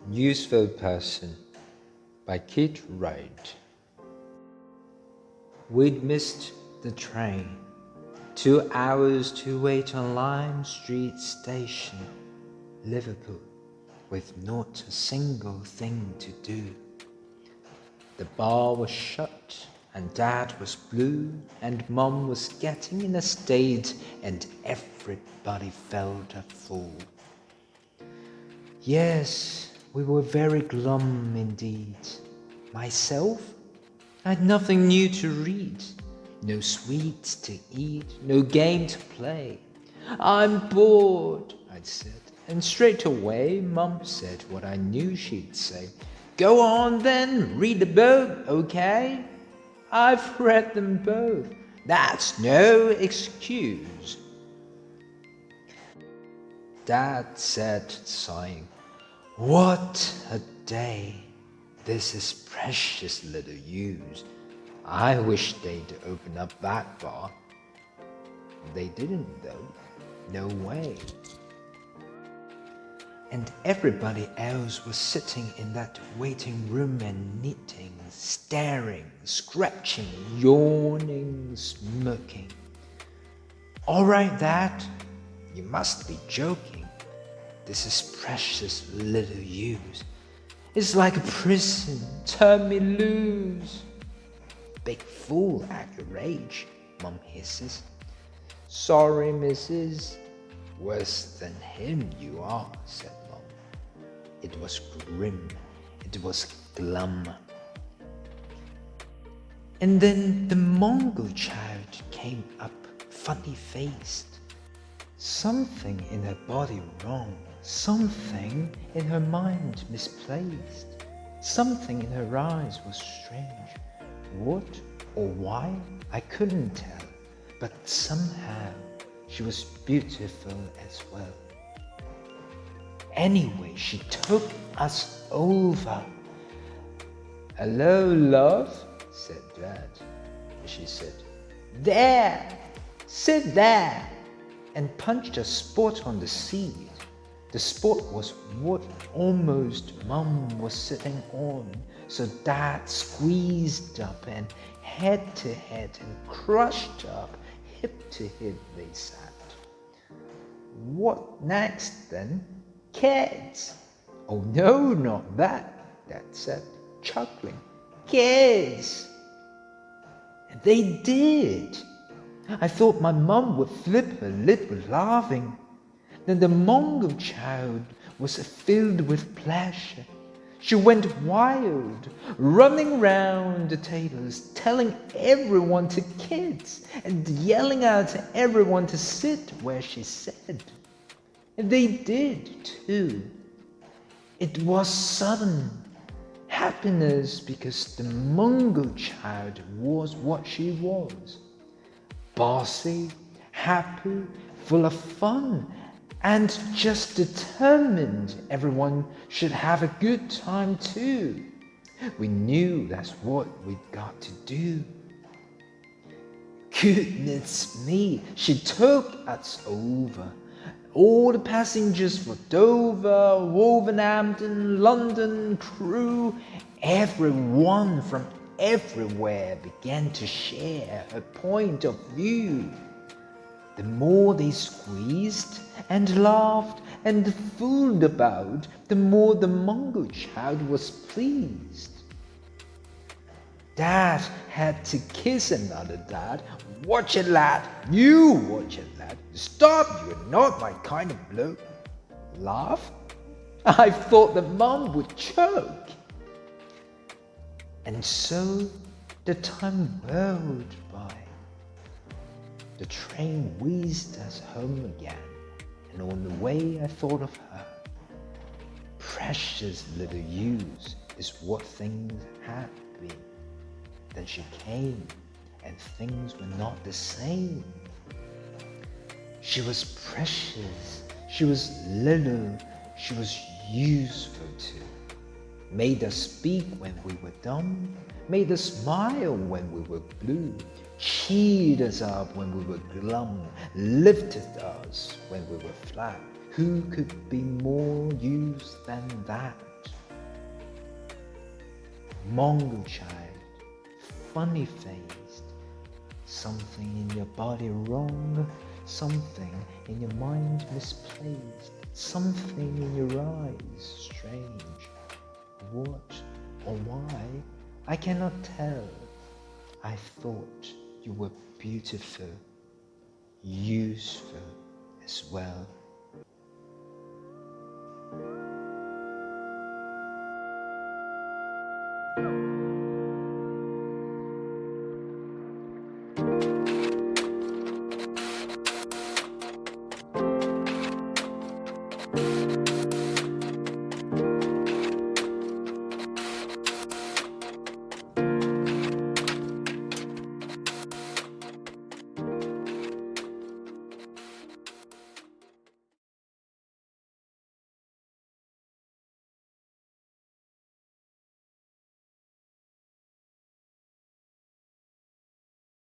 Useful Person by Kit Wright. We'd missed the train. 2 hours to wait on Lime Street Station, Liverpool, with not a single thing to do. The bar was shut, and Dad was blue, and Mum was getting in a state, and everybody felt a fool. Yes, we were very glum indeed. Myself, I had nothing new to read, no sweets to eat, no game to play. I'm bored, I'd said, and straight away Mum said what I knew she'd say. Go on then, read the book, okay? I've read them both. That's no excuse. Dad said, sighing, what a day. This is precious little use. I wish they'd open up that bar. They didn't though. No way. And everybody else was sitting in that waiting room and knitting, staring, scratching, yawning, smoking. All right, Dad, you must be joking. This is precious little use. It's like a prison, turn me loose. Big fool at your age, Mum hisses. Sorry, missus. Worse than him you are, said Mum. It was grim, it was glum. And then the Mongol child came up, funny-faced. Something in her body wrong, something in her mind misplaced. Something in her eyes was strange. What or why, I couldn't tell, but somehow she was beautiful as well. Anyway, she took us over. Hello, love, said Dad. She said, there, sit there, and punched a spot on the seat. The spot was what almost Mum was sitting on, so Dad squeezed up and head to head and crushed up, hip to hip they sat. What next then? Kids! Oh no, not that, Dad said, chuckling. Kids! And they did. I thought my mum would flip her lid with laughing. Then the Mongol child was filled with pleasure. She went wild, running round the tables, telling everyone to kids and yelling out to everyone to sit where she said. And they did too. It was sudden happiness because the Mongol child was what she was. Bossy, happy, full of fun, and just determined everyone should have a good time too. We knew that's what we'd got to do. Goodness me, she took us over. All the passengers for Dover, Wolverhampton, London, Crewe, everyone from everywhere began to share her point of view. The more they squeezed and laughed and fooled about, the more the Mongol child was pleased. Dad had to kiss another dad. Watch it, lad. You watch it, lad. Stop, you're not my kind of bloke. Laugh? I thought that Mum would choke. And so the time whirled by. The train whizzed us home again, and on the way I thought of her. Precious little use is what things had been. Then she came, and things were not the same. She was precious, she was little, she was useful too. Made us speak when we were dumb, made us smile when we were blue, cheered us up when we were glum, lifted us when we were flat. Who could be more used than that? Mongol child, funny-faced, something in your body wrong, something in your mind misplaced, something in your eyes strange. What or why, I cannot tell. I thought you were beautiful, useful as well.